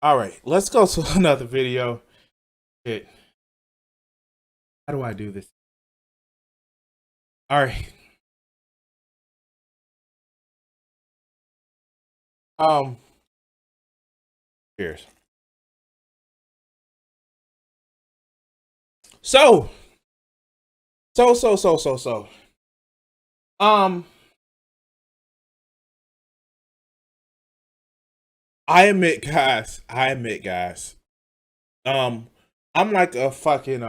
All right, let's go to another video. Shit. How do I do this? All right. Um, Cheers. So, so. Um, I admit, guys. Um, I'm like a fucking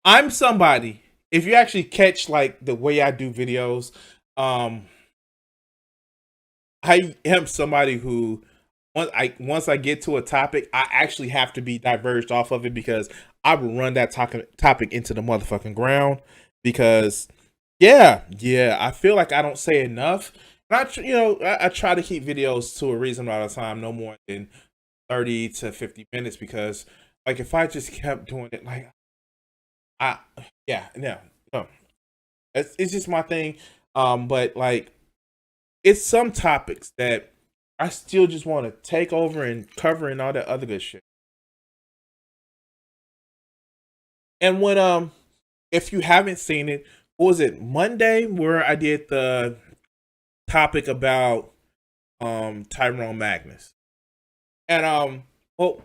I'm somebody. If you actually catch like the way I do videos, um, I am somebody who once I get to a topic, I actually have to be diverged off of it because I will run that topic into the motherfucking ground. Because yeah, I feel like I don't say enough. And I try to keep videos to a reasonable amount of time, no more than 30 to 50 minutes, because like if I just kept doing it, like I yeah no, it's just my thing. But like it's some topics that I still just want to take over and cover and all that other good shit. And when if you haven't seen it, what was it, Monday, where I did the topic about Tyrone Magnus. And well,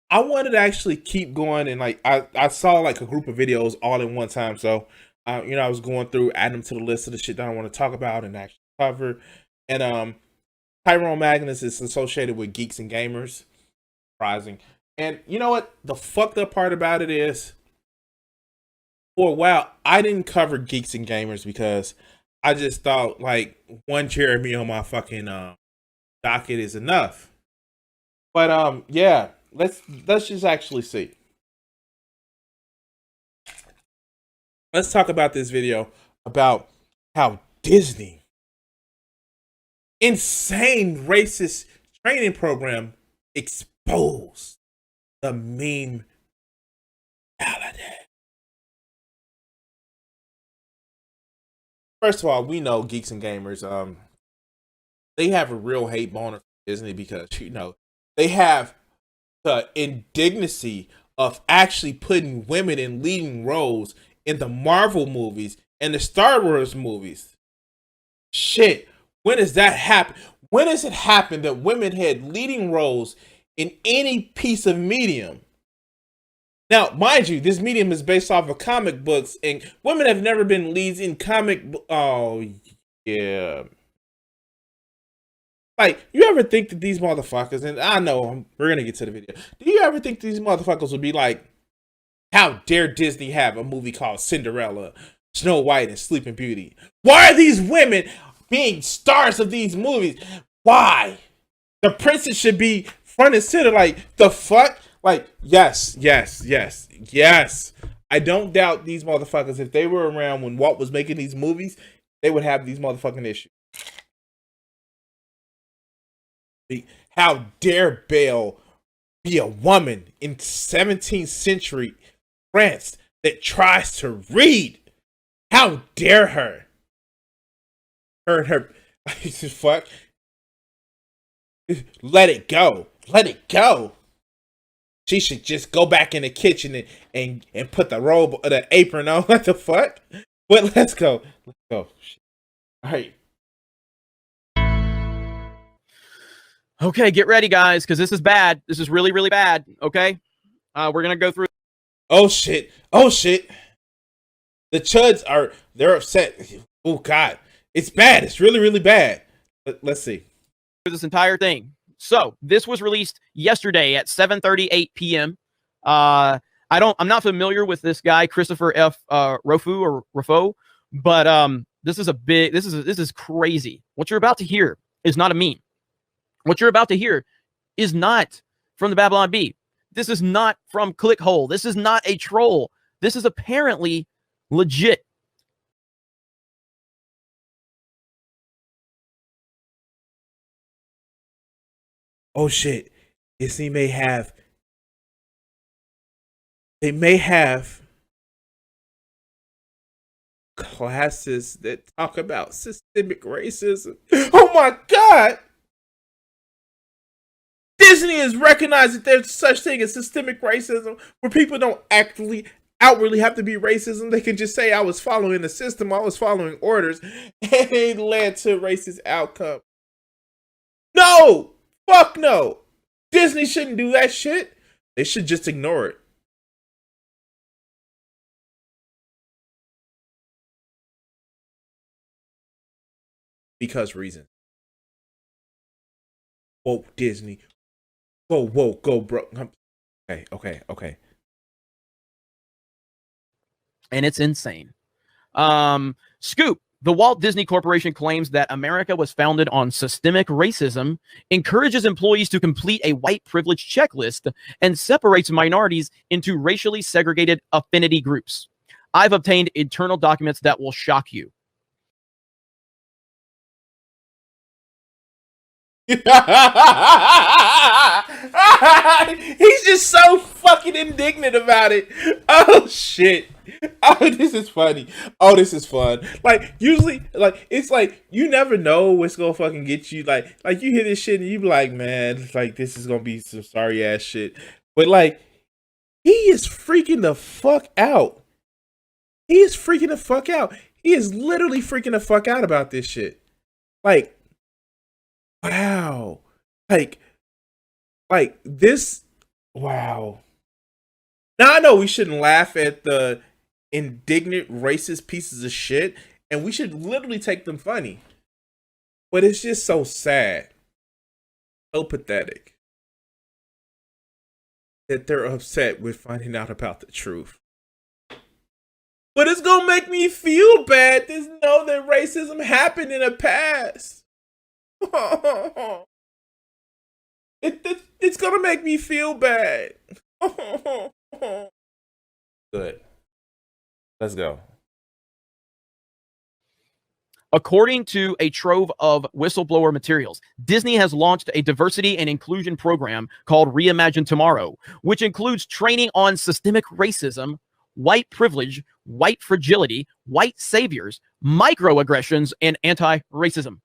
I wanted to actually keep going, and like I saw like a group of videos all in one time. So I was going through, adding them to the list of the shit that I want to talk about and actually cover. And Tyrone Magnus is associated with Geeks and Gamers. Surprising. And you know what? The fucked up part about it is, for a while, I didn't cover Geeks and Gamers because I just thought like one Jeremy on my fucking docket is enough. But yeah, let's just actually see. Let's talk about this video about how Disney insane racist training program exposed the meme holiday. First of all, we know Geeks and Gamers, they have a real hate boner for Disney because they have the indignancy of actually putting women in leading roles in the Marvel movies and the Star Wars movies. Shit, when does that happen? When does it happen that women had leading roles in any piece of medium? Now, mind you, this medium is based off of comic books, and women have never been leads in Oh, yeah. Like, you ever think that these motherfuckers, and I know we're gonna get to the video. Do you ever think these motherfuckers would be like, how dare Disney have a movie called Cinderella, Snow White, and Sleeping Beauty? Why are these women being stars of these movies? Why? The princess should be front and center. Like, the fuck? Like, yes. I don't doubt these motherfuckers. If they were around when Walt was making these movies, they would have these motherfucking issues. How dare Belle be a woman in 17th century France that tries to read? How dare her? Her and her fuck. Let it go. Let it go. She should just go back in the kitchen and put the robe or the apron on. What the fuck? But let's go. Let's go. All right. Okay, get ready, guys, because this is bad. This is really, really bad. Okay, we're gonna go through. Oh shit! Oh shit! The Chuds they're upset. Oh god, it's bad. It's really, really bad. Let's see this entire thing. So this was released yesterday at 7:38 p.m. I'm not familiar with this guy, Christopher F. Rofo, but this is crazy. What you're about to hear is not a meme. What you're about to hear is not from the Babylon Bee. This is not from Clickhole. This is not a troll. This is apparently legit. Oh shit. Disney they may have classes that talk about systemic racism. Oh my god! Disney has recognized that there's such thing as systemic racism, where people don't actually outwardly have to be racism. They can just say, I was following the system, I was following orders, and it led to racist outcome. No! Fuck no! Disney shouldn't do that shit. They should just ignore it. Because reason. Whoa, Disney. Whoa, go, bro. Okay. And it's insane. Scoop. The Walt Disney Corporation claims that America was founded on systemic racism, encourages employees to complete a white privilege checklist, and separates minorities into racially segregated affinity groups. I've obtained internal documents that will shock you. He's just so fucking indignant about it. Oh shit. Oh, this is funny. Oh, this is fun. Like, usually, like, it's like you never know what's gonna fucking get you. Like you hear this shit and you be like, man, like this is gonna be some sorry ass shit. But like, he is freaking the fuck out. He is freaking the fuck out. He is literally freaking the fuck out about this shit. Like, wow. Like this. Wow. Now I know we shouldn't laugh at the indignant racist pieces of shit, and we should literally take them funny. But it's just so sad. So pathetic. That they're upset with finding out about the truth. But it's gonna make me feel bad to know that racism happened in the past. It's gonna make me feel bad. Good. Let's go. According to a trove of whistleblower materials, Disney has launched a diversity and inclusion program called Reimagine Tomorrow, which includes training on systemic racism, white privilege, white fragility, white saviors, microaggressions, and anti-racism.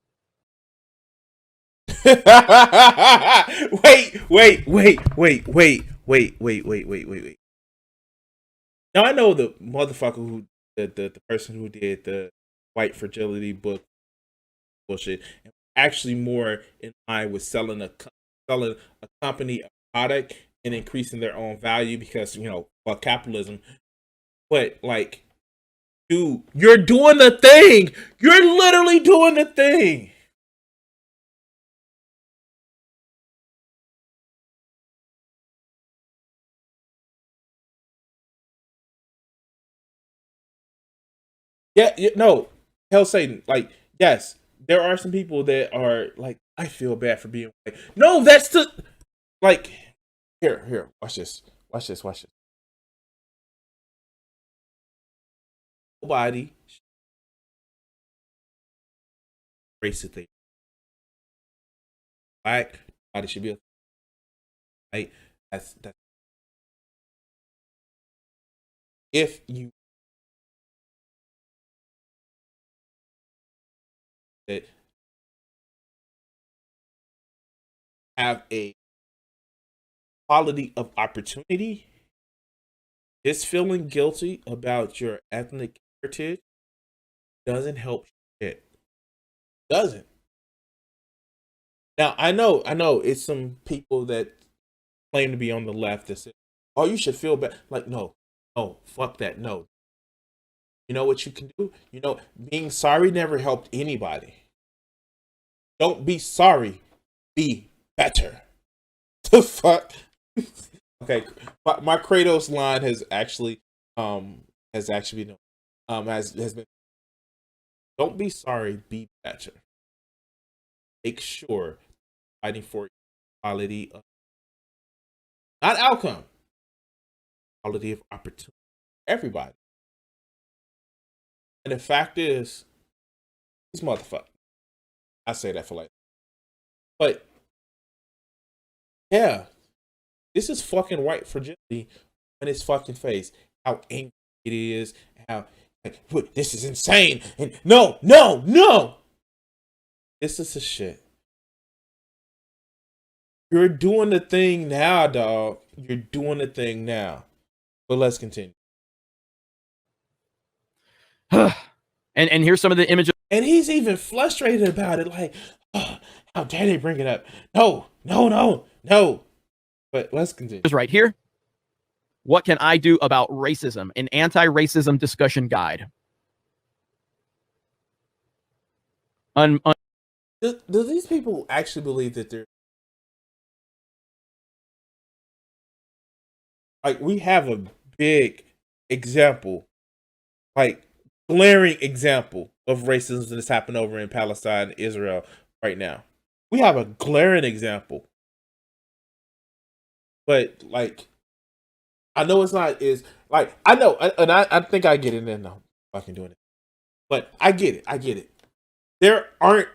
Wait. Now I know the motherfucker who the person who did the white fragility book bullshit, and actually more in line with selling a company a product and increasing their own value because fuck capitalism. But like, dude, you're doing the thing. You're literally doing the thing. Yeah, no, hell Satan. Like, yes, there are some people that are like, I feel bad for being white. No, that's the like. Here, watch this. Nobody racist thing. Black, nobody should be a white. That's if you that have a quality of opportunity, just feeling guilty about your ethnic heritage doesn't help shit. Doesn't. Now I know it's some people that claim to be on the left that say, "Oh, you should feel bad." Like, no, fuck that. No. You know what you can do? Being sorry never helped anybody. Don't be sorry. Be better. The fuck. Okay, my Kratos line has actually been has been. Don't be sorry. Be better. Make sure fighting for quality of not outcome, quality of opportunity. Everybody. And the fact is, these motherfuckers. I say that for like, but yeah, this is fucking white fragility in its fucking face. How angry it is. How like, this is insane. And no. This is the shit. You're doing the thing now, dog. You're doing the thing now. But let's continue. And here's some of the images. And he's even frustrated about it. Like, oh, how dare they bring it up? No, no, no, no. But let's continue. Right here. What can I do about racism? An anti-racism discussion guide. Do these people actually believe that they're like, we have a big example, like glaring example of racism that's happened over in Palestine, Israel right now. We have a glaring example. But like, I know it's not is like, I know, and I think I get it. And no, fucking doing it, but I get it. I get it. There aren't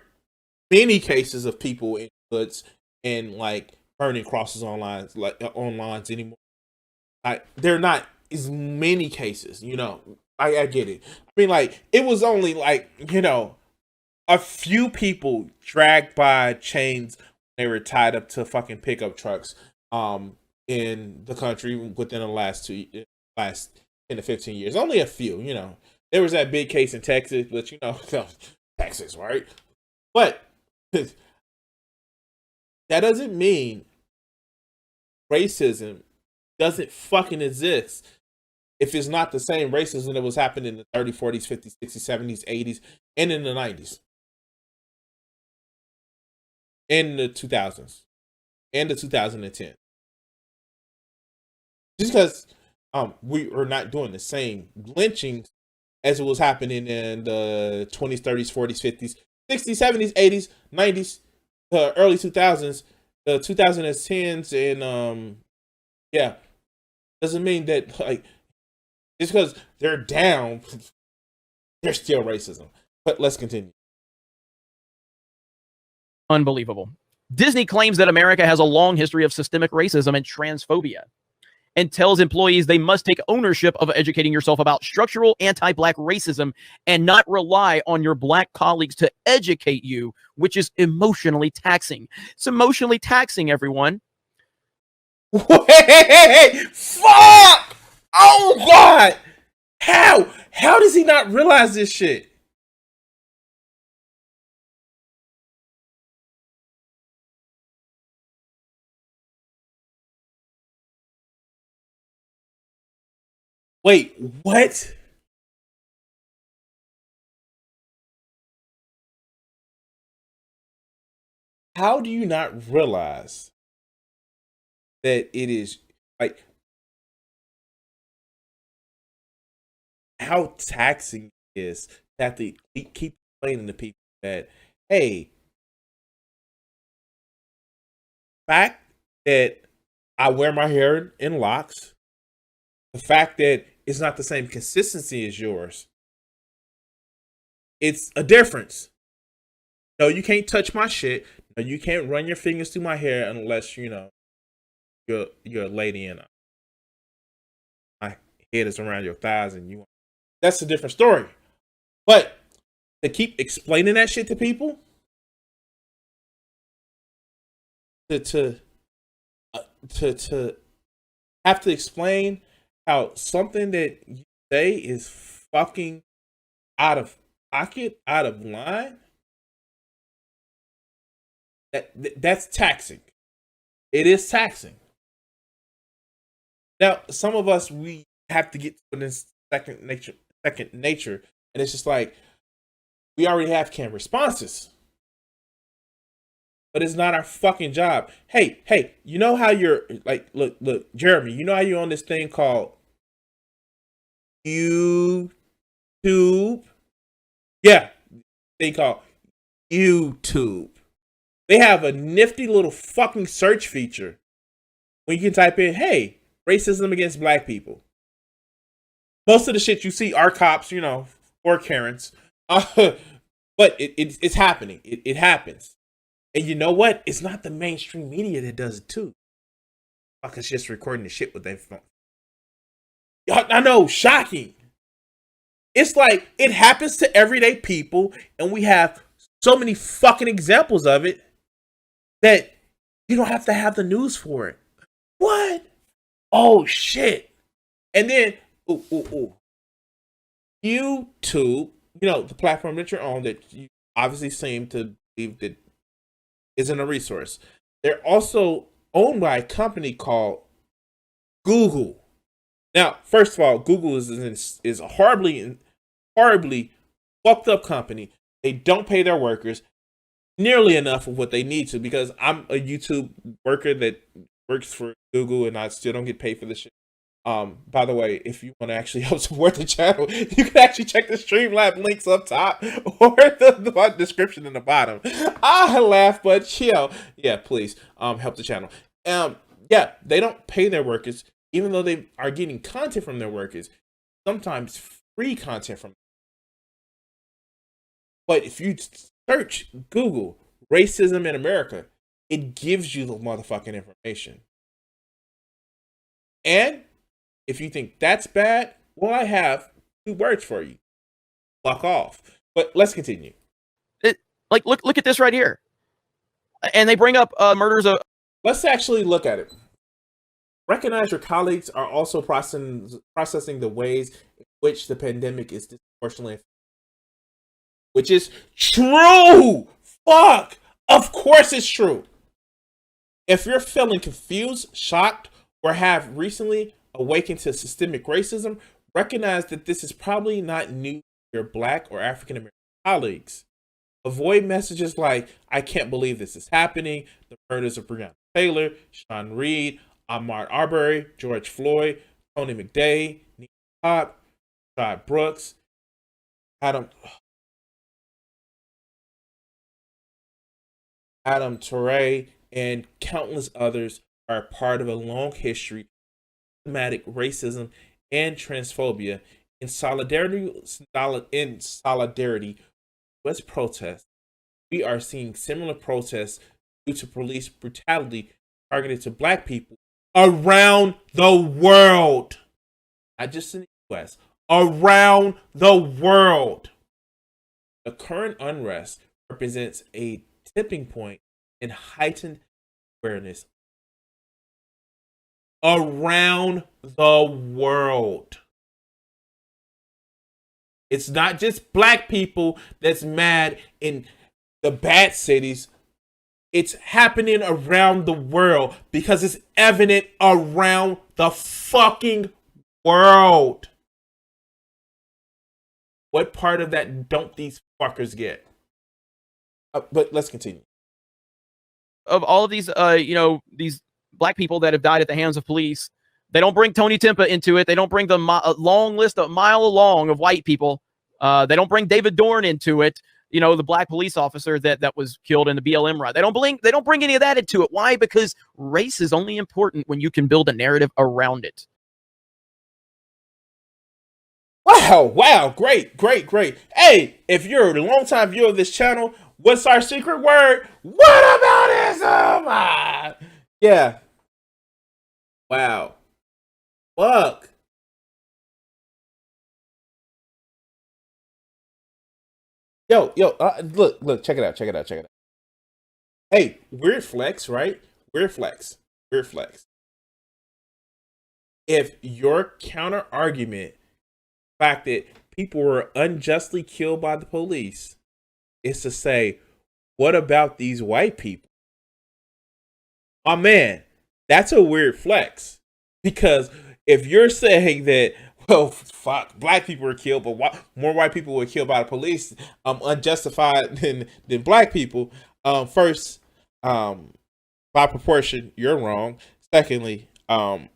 many cases of people in hoods and like burning crosses on lines, like on lines anymore. They're not as many cases, you know. I get it. I mean, like, it was only like, you know, a few people dragged by chains when they were tied up to fucking pickup trucks in the country within the last 10 to 15 years. Only a few, you know. There was that big case in Texas, but you know, Texas, right? But that doesn't mean racism doesn't fucking exist if it's not the same racism that was happening in the 30s, 40s, 50s, 60s, 70s, 80s, and in the 90s. In the 2000s. And the 2010. Just because we are not doing the same lynchings as it was happening in the 20s, 30s, 40s, 50s, 60s, 70s, 80s, 90s, the early 2000s, the 2010s, and yeah, doesn't mean that like just because they're down, they're still racism. But let's continue. Unbelievable. Disney claims that America has a long history of systemic racism and transphobia, and tells employees they must take ownership of educating yourself about structural anti-black racism and not rely on your black colleagues to educate you, which is emotionally taxing. It's emotionally taxing, everyone. Wait, fuck! Oh God! How? How does he not realize this shit? Wait, what? How do you not realize that it is like how taxing it is to have to keep explaining to people that, hey, fact that I wear my hair in locks, the fact that it's not the same consistency as yours, it's a difference. No, you can't touch my shit. No, you can't run your fingers through my hair unless you know you're a lady and my head is around your thighs and you. That's a different story. But to keep explaining that shit to people, to have to explain how something that you say is fucking out of pocket, out of line, that's taxing. It is taxing. Now, some of us we have to get to this second nature, and it's just like we already have canned responses. But it's not our fucking job. Hey, you know how you're like, look, Jeremy, you know how you're on this thing called YouTube? Yeah, they call YouTube. They have a nifty little fucking search feature when you can type in, hey, racism against black people. Most of the shit you see are cops, you know, or Karens. But it's happening. It happens. And you know what? It's not the mainstream media that does it too. Fuckers just recording the shit with their phone. I know, shocking. It's like it happens to everyday people, and we have so many fucking examples of it that You don't have to have the news for it. What? Oh shit! And then, YouTube, the platform that you're on that you obviously seem to believe that isn't a resource. They're also owned by a company called Google. Now, first of all, Google is a horribly fucked up company. They don't pay their workers nearly enough of what they need to, because I'm a YouTube worker that works for Google and I still don't get paid for this shit. By the way, if you want to actually help support the channel, you can actually check the Streamlab links up top or the description in the bottom. I laugh, but chill. Yeah, please help the channel. Yeah, they don't pay their workers, even though they are getting content from their workers, sometimes free content from them. But if you search Google racism in America, it gives you the motherfucking information. And if you think that's bad, well, I have 2 words for you. Fuck off. But let's continue. Look at this right here. And they bring up murders of... Let's actually look at it. Recognize your colleagues are also processing the ways in which the pandemic is disproportionately, which is true. Fuck. Of course it's true. If you're feeling confused, shocked, or have recently awakened to systemic racism, recognize that this is probably not new to your Black or African American colleagues. Avoid messages like, I can't believe this is happening, the murders of Breonna Taylor, Sean Reed, Ahmaud Arbery, George Floyd, Tony McDade, Nick Pop, Todd Brooks, Adam Touré, and countless others are part of a long history of systematic racism and transphobia. In solidarity with protests, we are seeing similar protests due to police brutality targeted to Black people around the world. Not just in the US, around the world. The current unrest represents a tipping point in heightened awareness around the world. It's not just Black people that's mad in the bad cities. It's happening around the world because it's evident around the fucking world. What part of that don't these fuckers get? But let's continue. Of all of these, these Black people that have died at the hands of police, they don't bring Tony Timpa into it. They don't bring the long list, a mile long of white people. They don't bring David Dorn into it. The Black police officer that was killed in the BLM riot. They don't bring any of that into it. Why? Because race is only important when you can build a narrative around it. Wow, great. Hey, if you're a long-time viewer of this channel, what's our secret word? What about ism? Yeah. Wow. Fuck. Yo, look, check it out. Hey, weird flex, right? Weird flex. If your counter argument, the fact that people were unjustly killed by the police, is to say, what about these white people? Oh man, that's a weird flex. Because if you're saying that, well, fuck, Black people were killed, but more white people were killed by the police, unjustified than Black people. First, by proportion, you're wrong. Secondly, wouldn't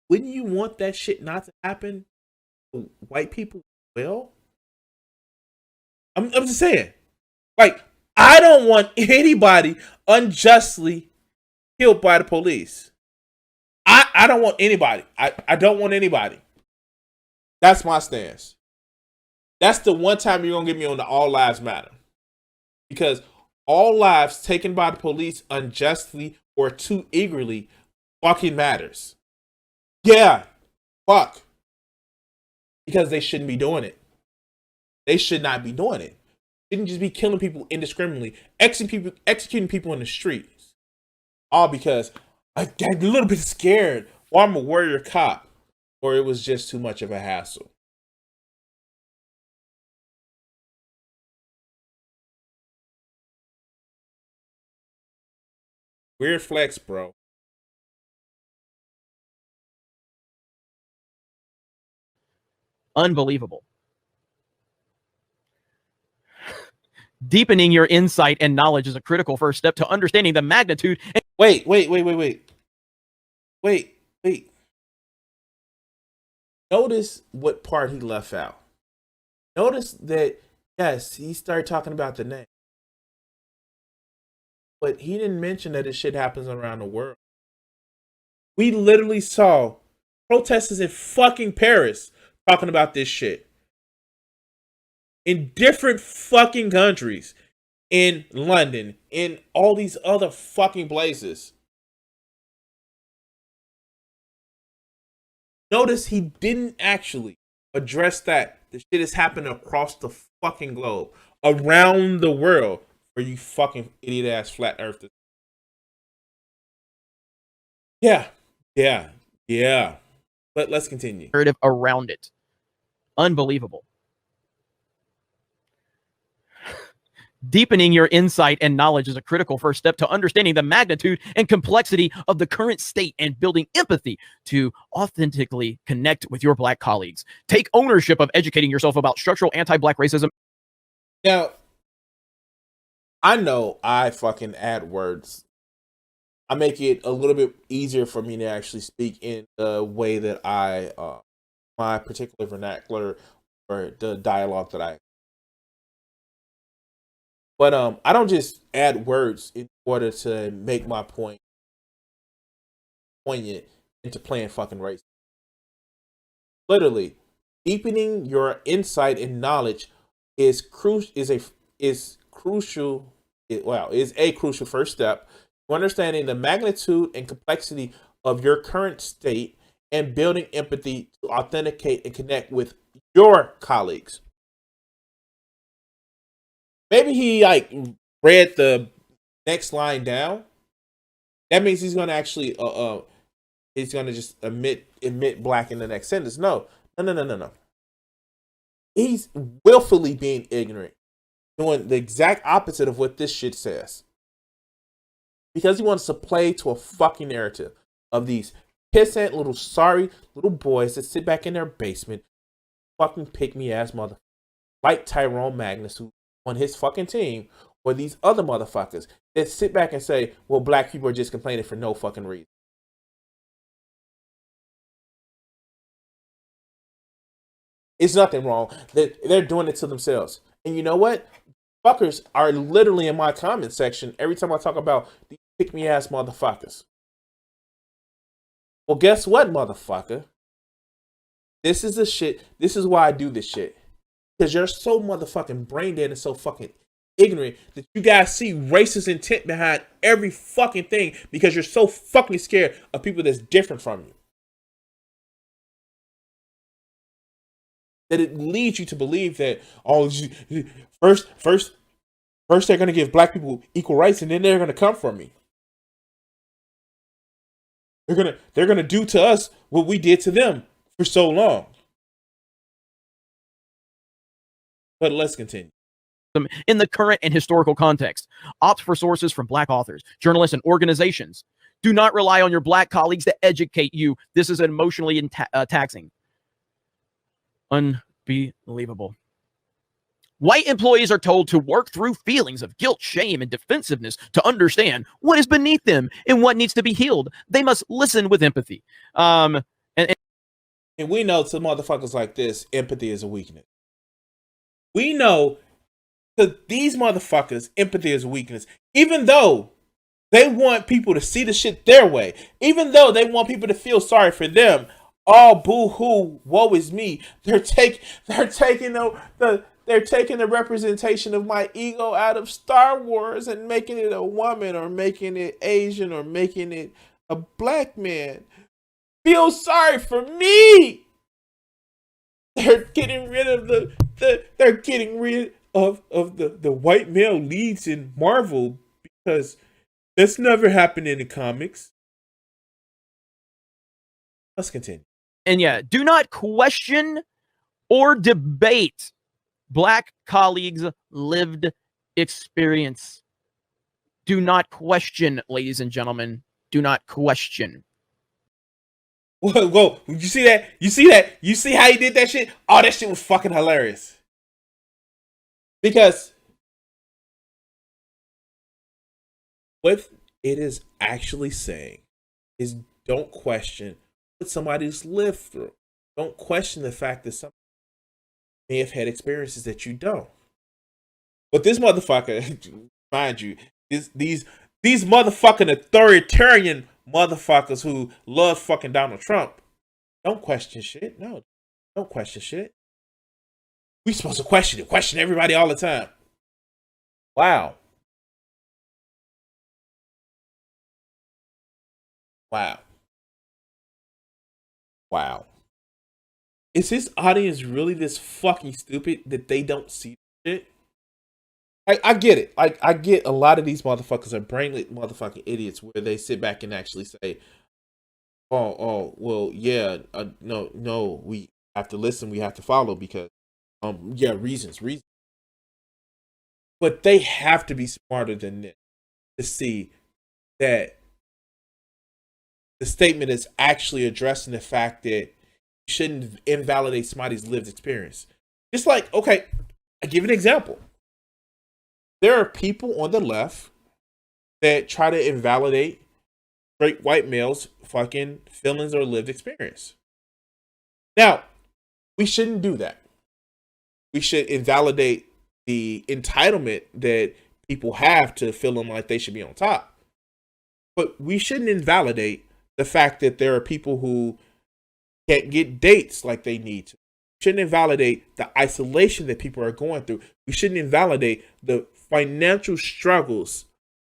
you want that shit not to happen to white people? Well, I'm just saying, like, I don't want anybody unjustly killed by the police. I don't want anybody. I don't want anybody. That's my stance. That's the one time you're going to get me on the all lives matter. Because all lives taken by the police unjustly or too eagerly fucking matters. Yeah. Fuck. Because they shouldn't be doing it. They should not be doing it. They shouldn't just be killing people indiscriminately, executing people in the streets. All because I got a little bit scared, or I'm a warrior cop, or it was just too much of a hassle. Weird flex, bro. Unbelievable. Deepening your insight and knowledge is a critical first step to understanding the magnitude. Wait. Notice what part he left out. Notice that, yes, he started talking about the name. But he didn't mention that this shit happens around the world. We literally saw protesters in fucking Paris talking about this shit. In different fucking countries. In London. In all these other fucking places. Notice he didn't actually address that. The shit is happening across the fucking globe. Around the world. For you fucking idiot ass flat earthers. Yeah. But let's continue. Narrative around it. Unbelievable. Deepening your insight and knowledge is a critical first step to understanding the magnitude and complexity of the current state and building empathy to authentically connect with your Black colleagues. Take ownership of educating yourself about structural anti-Black racism. Now, I know I fucking add words. I make it a little bit easier for me to actually speak in the way that my particular vernacular or the dialogue that I. But I don't just add words in order to make my point poignant into playing fucking race. Literally, deepening your insight and knowledge is crucial. Is a crucial first step to understanding the magnitude and complexity of your current state and building empathy to authenticate and connect with your colleagues. Maybe he like read the next line down. That means he's gonna actually he's gonna just admit black in the next sentence. No. He's willfully being ignorant, doing the exact opposite of what this shit says. Because he wants to play to a fucking narrative of these pissant little sorry little boys that sit back in their basement, fucking pick me ass mother, like Tyrone Magnus, who on his fucking team, or these other motherfuckers that sit back and say, well, black people are just complaining for no fucking reason. It's nothing wrong. They're doing it to themselves. And you know what? Fuckers are literally in my comment section every time I talk about these pick me ass motherfuckers. Well, guess what, motherfucker? This is the shit. This is why I do this shit. Because you're so motherfucking brain dead and so fucking ignorant that you guys see racist intent behind every fucking thing because you're so fucking scared of people that's different from you. That it leads you to believe that first they're gonna give black people equal rights and then they're gonna come for me. They're gonna do to us what we did to them for so long. But let's continue. In the current and historical context, opt for sources from Black authors, journalists, and organizations. Do not rely on your Black colleagues to educate you. This is emotionally taxing. Unbelievable. White employees are told to work through feelings of guilt, shame, and defensiveness to understand what is beneath them and what needs to be healed. They must listen with empathy. And we know to motherfuckers like this, empathy is a weakness. We know that these motherfuckers, empathy is a weakness. Even though they want people to see the shit their way, even though they want people to feel sorry for them, oh boo hoo, woe is me. They're taking the representation of my ego out of Star Wars and making it a woman or making it Asian or making it a black man. Feel sorry for me. They're getting rid of the white male leads in Marvel because That's never happened in the comics. Let's continue. And yeah, do not question or debate Black colleagues' lived experience. Do not question, ladies and gentlemen. Do not question. Whoa, whoa. You see that? You see that? You see how he did that shit? Oh, that shit was fucking hilarious. Because what it is actually saying is don't question what somebody's lived through. Don't question the fact that some may have had experiences that you don't. But this motherfucker, mind you, these motherfucking authoritarian motherfuckers who love fucking Donald Trump don't question shit. No, don't question shit. We supposed to question it, question everybody all the time. Wow. Wow. Wow. Is his audience really this fucking stupid that they don't see shit? I get it. Like I get a lot of these motherfuckers are brainless motherfucking idiots where they sit back and actually say, "Oh, well, yeah, no, we have to listen, we have to follow because, yeah, reasons." But they have to be smarter than this to see that the statement is actually addressing the fact that you shouldn't invalidate somebody's lived experience. Just like, okay, I give an example. There are people on the left that try to invalidate straight white males' fucking feelings or lived experience. Now, we shouldn't do that. We should invalidate the entitlement that people have to feeling like they should be on top. But we shouldn't invalidate the fact that there are people who can't get dates like they need to. We shouldn't invalidate the isolation that people are going through. We shouldn't invalidate the financial struggles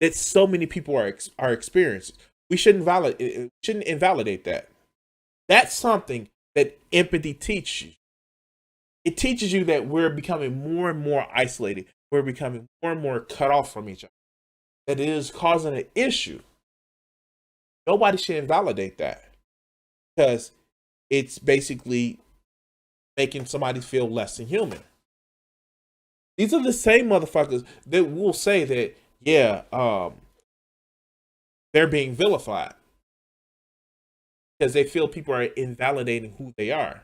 that so many people are experiencing. We shouldn't invalidate that. That's something that empathy teaches you. It teaches you that we're becoming more and more isolated. We're becoming more and more cut off from each other. That it is causing an issue. Nobody should invalidate that because it's basically making somebody feel less than human. These are the same motherfuckers that will say that, yeah, they're being vilified because they feel people are invalidating who they are.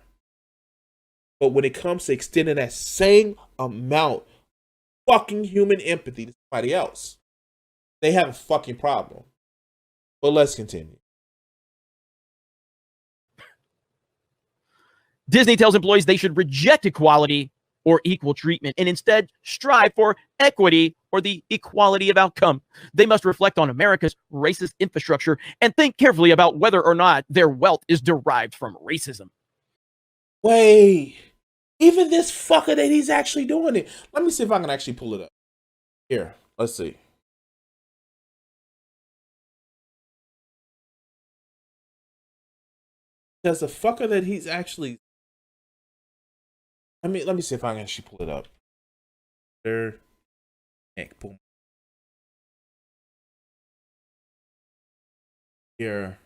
But when it comes to extending that same amount of fucking human empathy to somebody else, they have a fucking problem. But let's continue. Disney tells employees they should reject equality or equal treatment and instead strive for equity or the equality of outcome. They must reflect on America's racist infrastructure and think carefully about whether or not their wealth is derived from racism. Wait, even this fucker that he's actually doing it. Let me see if I can actually pull it up. Here, let's see. Because the fucker that he's actually. Let me see if I can actually pull it up. There. Boom. Here.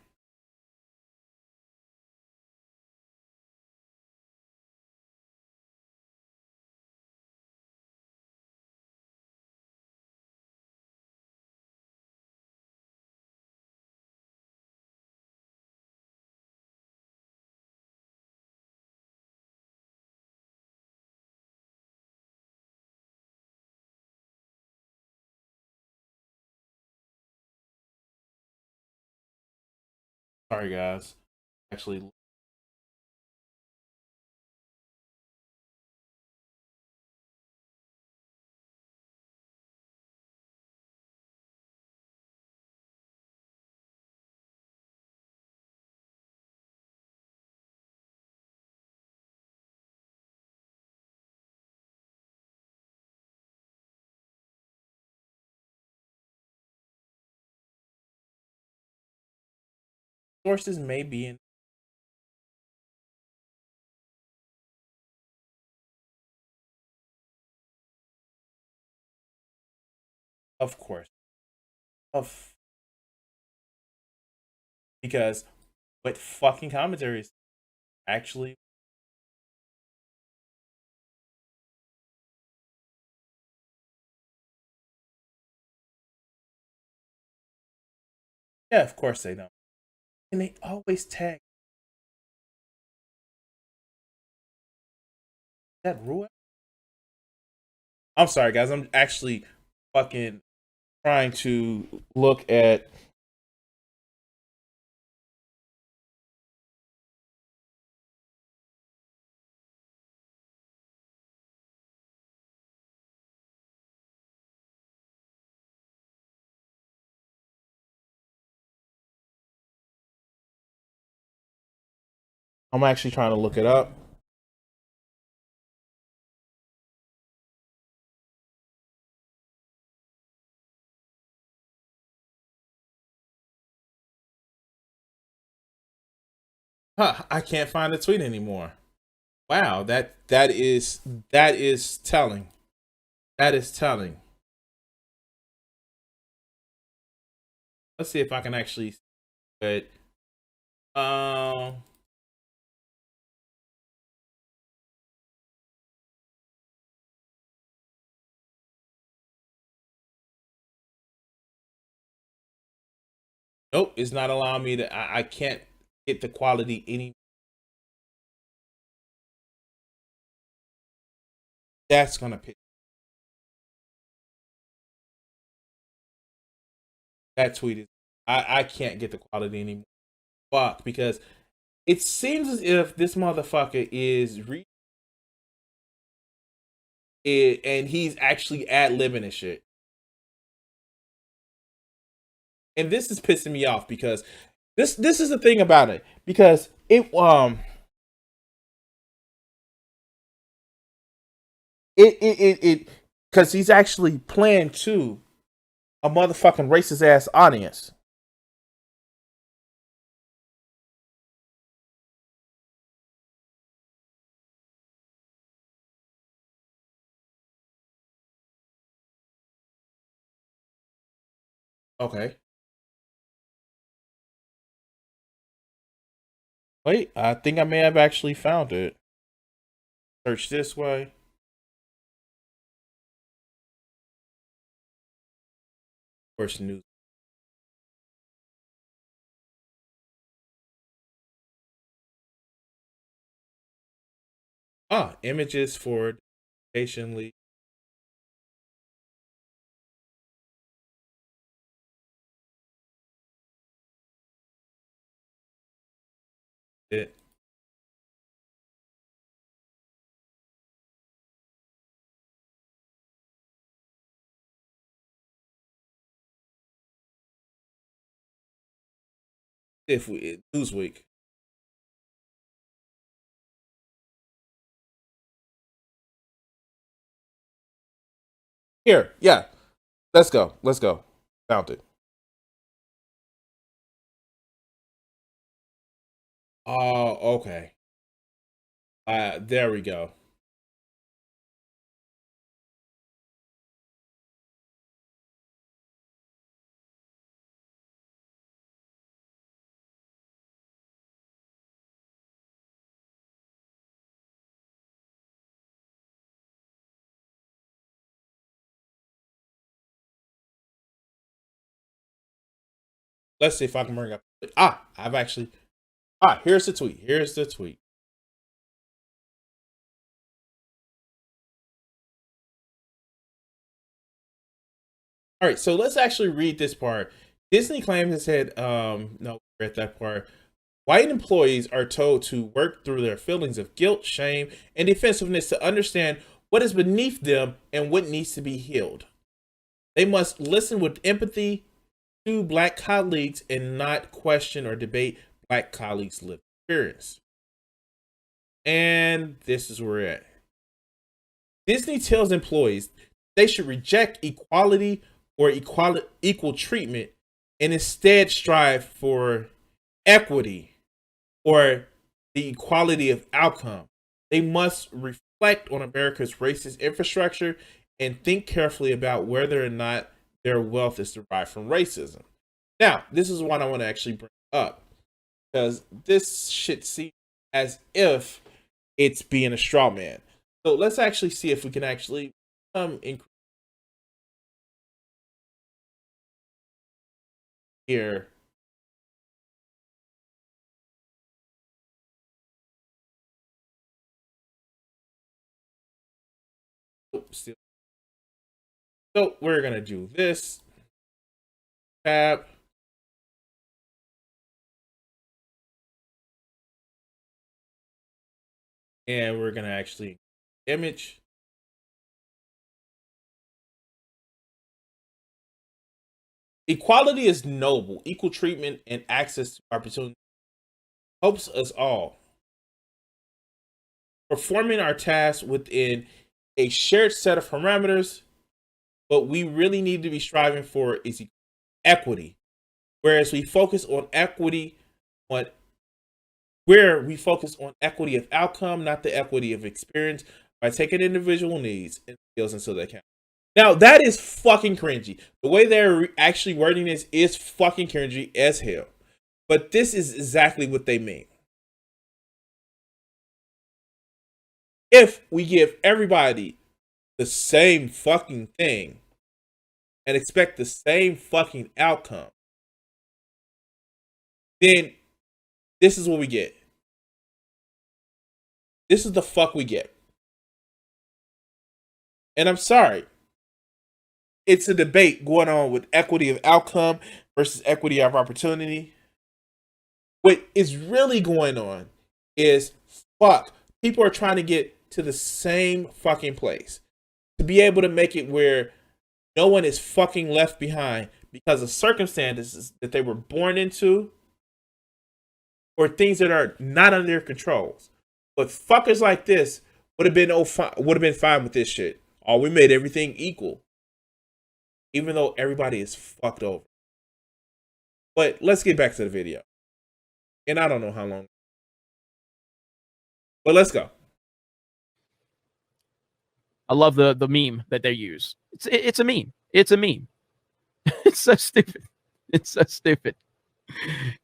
Sorry, guys. Actually, sources may be in. Of course. Of because what fucking commentaries actually. Yeah, of course they know. And they always tag that rule. I'm sorry, guys. I'm actually fucking trying to look at. I'm actually trying to look it up. Huh, I can't find the tweet anymore. Wow, that is telling. That is telling. Let's see if I can actually. But um, nope, it's not allowing me to. I can't get the quality any. That's gonna pick. That tweet is. I can't get the quality anymore. Fuck, because it seems as if this motherfucker is it, and he's actually ad libbing and shit. And this is pissing me off because this is the thing about it because it because he's actually playing to a motherfucking racist ass audience. Okay. Wait, I think I may have actually found it. Search this way. First news. Ah, images for education league. It. If we Newsweek. Here, yeah. Let's go. Let's go. Found it. Oh, okay. There we go. Let's see if I can bring up. I've actually. Here's the tweet. Here's the tweet. All right, so let's actually read this part. Disney claims it said, no, read that part. White employees are told to work through their feelings of guilt, shame, and defensiveness to understand what is beneath them and what needs to be healed. They must listen with empathy to Black colleagues and not question or debate Black colleagues' lived experience. And this is where we're at. Disney tells employees they should reject equality or equal treatment and instead strive for equity or the equality of outcome. They must reflect on America's racist infrastructure and think carefully about whether or not their wealth is derived from racism. Now, this is what I want to actually bring up. because this shit seems as if it's being a straw man. So let's actually see if we can actually increase here. Oops. So we're gonna do this tab. And we're gonna actually image. Equality is noble. Equal treatment and access to opportunity helps us all. Performing our tasks within a shared set of parameters, what we really need to be striving for is equity. Whereas we focus on equity on equity of outcome, not the equity of experience, by taking individual needs and skills into the account. Now that is fucking cringy. The way they're actually wording this is fucking cringy as hell. But this is exactly what they mean. If we give everybody the same fucking thing and expect the same fucking outcome, then this is what we get. This is the fuck we get. And I'm sorry. It's a debate going on with equity of outcome versus equity of opportunity. What is really going on is fuck. People are trying to get to the same fucking place. To be able to make it where no one is fucking left behind because of circumstances that they were born into or things that are not under their controls. But fuckers like this would have been fine with this shit. Oh, we made everything equal. Even though everybody is fucked over. But let's get back to the video. And I don't know how long. But let's go. I love the meme that they use. It's a meme. It's a meme. It's so stupid. It's so stupid.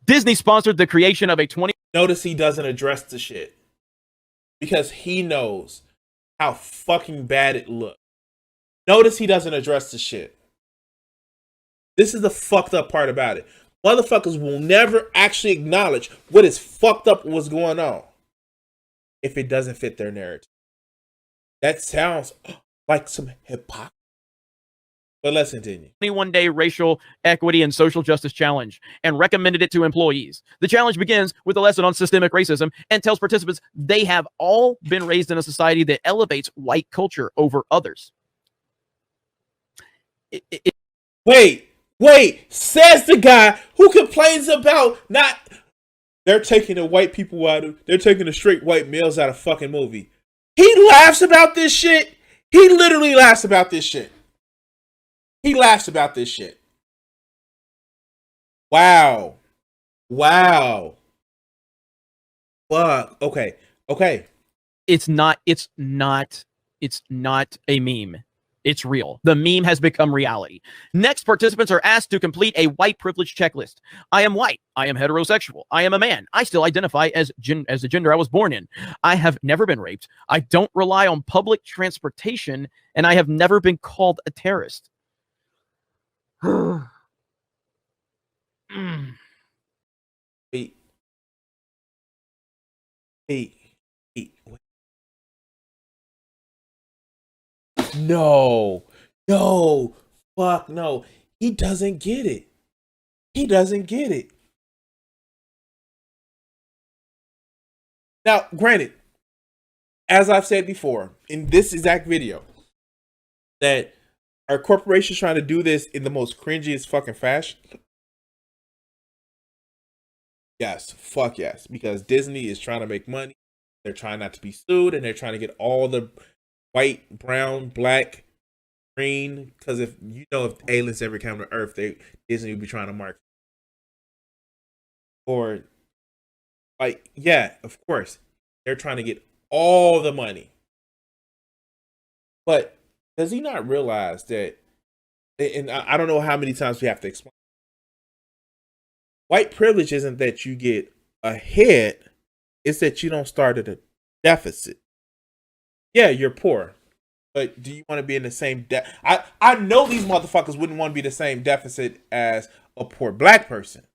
Disney sponsored the creation of a 20. Notice he doesn't address the shit. Because he knows how fucking bad it looks. Notice he doesn't address the shit. This is the fucked up part about it. Motherfuckers will never actually acknowledge what is fucked up and what's going on if it doesn't fit their narrative. That sounds like some hypocrisy. But let's continue. 21-day racial equity and social justice challenge and recommended it to employees. The challenge begins with a lesson on systemic racism and tells participants they have all been raised in a society that elevates white culture over others. Wait, says the guy who complains about they're taking the white people they're taking the straight white males out of fucking movie. He laughs about this shit. He literally laughs about this shit. He laughs about this shit. Wow. Fuck. Okay. It's not a meme. It's real. The meme has become reality. Next, participants are asked to complete a white privilege checklist. I am white. I am heterosexual. I am a man. I still identify as the gender I was born in. I have never been raped. I don't rely on public transportation, and I have never been called a terrorist. Wait. No, fuck no. He doesn't get it. Now, granted, as I've said before in this exact video, that our corporation's trying to do this in the most cringiest fucking fashion. Yes, fuck yes, because Disney is trying to make money. They're trying not to be sued, and they're trying to get all the white, brown, black, green. Because if aliens ever come to Earth, Disney would be trying to mark. Or, like, yeah, of course, they're trying to get all the money. But does he not realize that? And I don't know how many times we have to explain. White privilege isn't that you get ahead is that you don't start at a deficit. Yeah, you're poor, but do you want to be in the same debt? I know these motherfuckers wouldn't want to be the same deficit as a poor black person,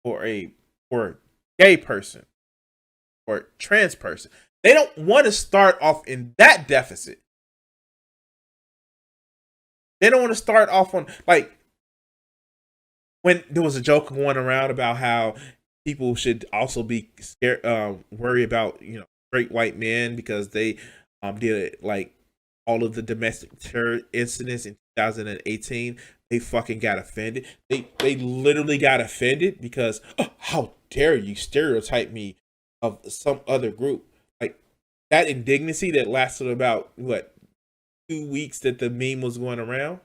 or a poor gay person, or trans person. They don't want to start off in that deficit. They don't want to start off on, like, when there was a joke going around about how people should also be scared, worry about, straight white men because they did like all of the domestic terror incidents in 2018. They fucking got offended. They literally got offended because, oh, how dare you stereotype me of some other group? Like, that indignancy that lasted about, what, 2 weeks that the meme was going around.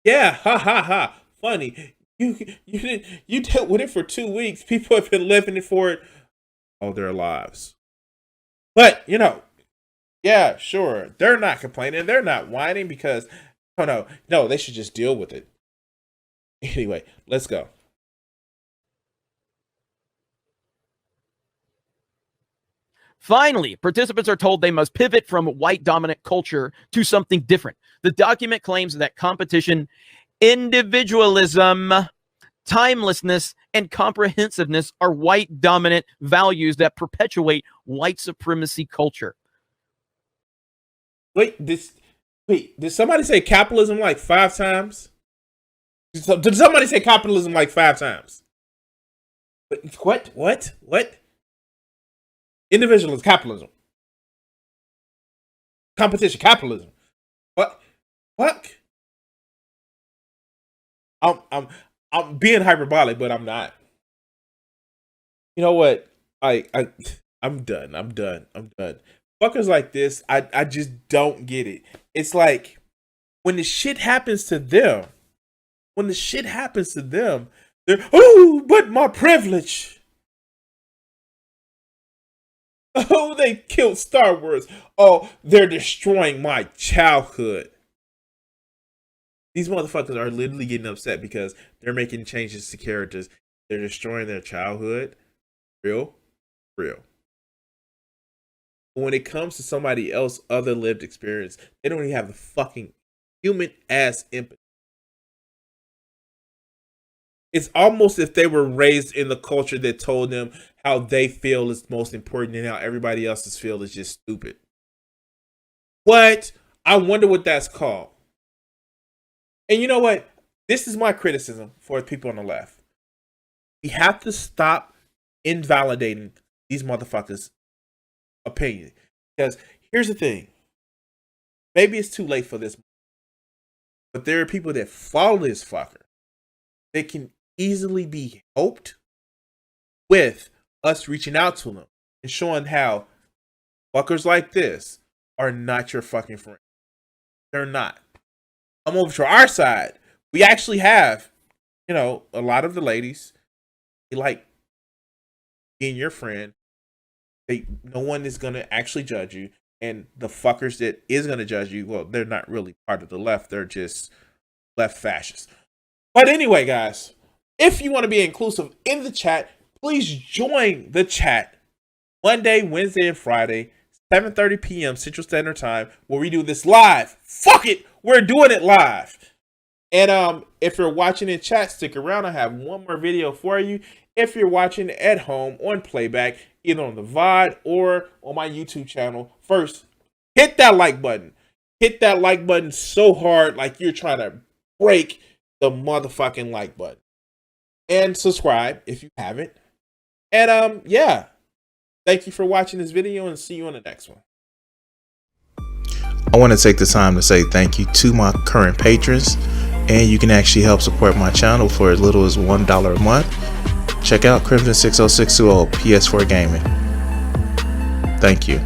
Yeah, ha ha ha. Funny. You dealt with it for 2 weeks. People have been living for it all their lives. But, yeah, sure. They're not complaining. They're not whining because, oh no, they should just deal with it. Anyway, let's go. Finally, participants are told they must pivot from white dominant culture to something different. The document claims that competition, individualism, timelessness, and comprehensiveness are white dominant values that perpetuate white supremacy culture. Wait, did somebody say capitalism like 5 times? Did somebody say capitalism like 5 times? What? Individualism, capitalism. Competition, capitalism. What? I'm being hyperbolic, but I'm not. You know what? I'm done. Fuckers like this, I just don't get it. It's like when the shit happens to them, they're, oh, but my privilege. Oh, they killed Star Wars. Oh, they're destroying my childhood. These motherfuckers are literally getting upset because they're making changes to characters. They're destroying their childhood. Real. But when it comes to somebody else, other lived experience, they don't even have the fucking human ass empathy. It's almost if they were raised in the culture that told them how they feel is most important and how everybody else's feel is just stupid. What? I wonder what that's called. And you know what? This is my criticism for people on the left. We have to stop invalidating these motherfuckers' opinion. Because here's the thing. Maybe it's too late for this. But there are people that follow this fucker. They can easily be helped with us reaching out to them and showing how fuckers like this are not your fucking friend. They're not. I'm over to our side. We actually have, a lot of the ladies, they like being your friend. No one is going to actually judge you. And the fuckers that is going to judge you, well, they're not really part of the left. They're just left fascists. But anyway, guys, if you want to be inclusive in the chat, please join the chat Monday, Wednesday, and Friday, 7:30 p.m. Central Standard Time, where we do this live. Fuck it, we're doing it live. And if you're watching in chat, stick around. I have one more video for you. If you're watching at home on playback, either on the VOD or on my YouTube channel, first, hit that like button. Hit that like button so hard like you're trying to break the motherfucking like button. And subscribe if you haven't. And yeah. Thank you for watching this video and see you on the next one. I want to take the time to say thank you to my current patrons, and you can actually help support my channel for as little as $1 a month. Check out Crimson60620 PS4 Gaming. Thank you.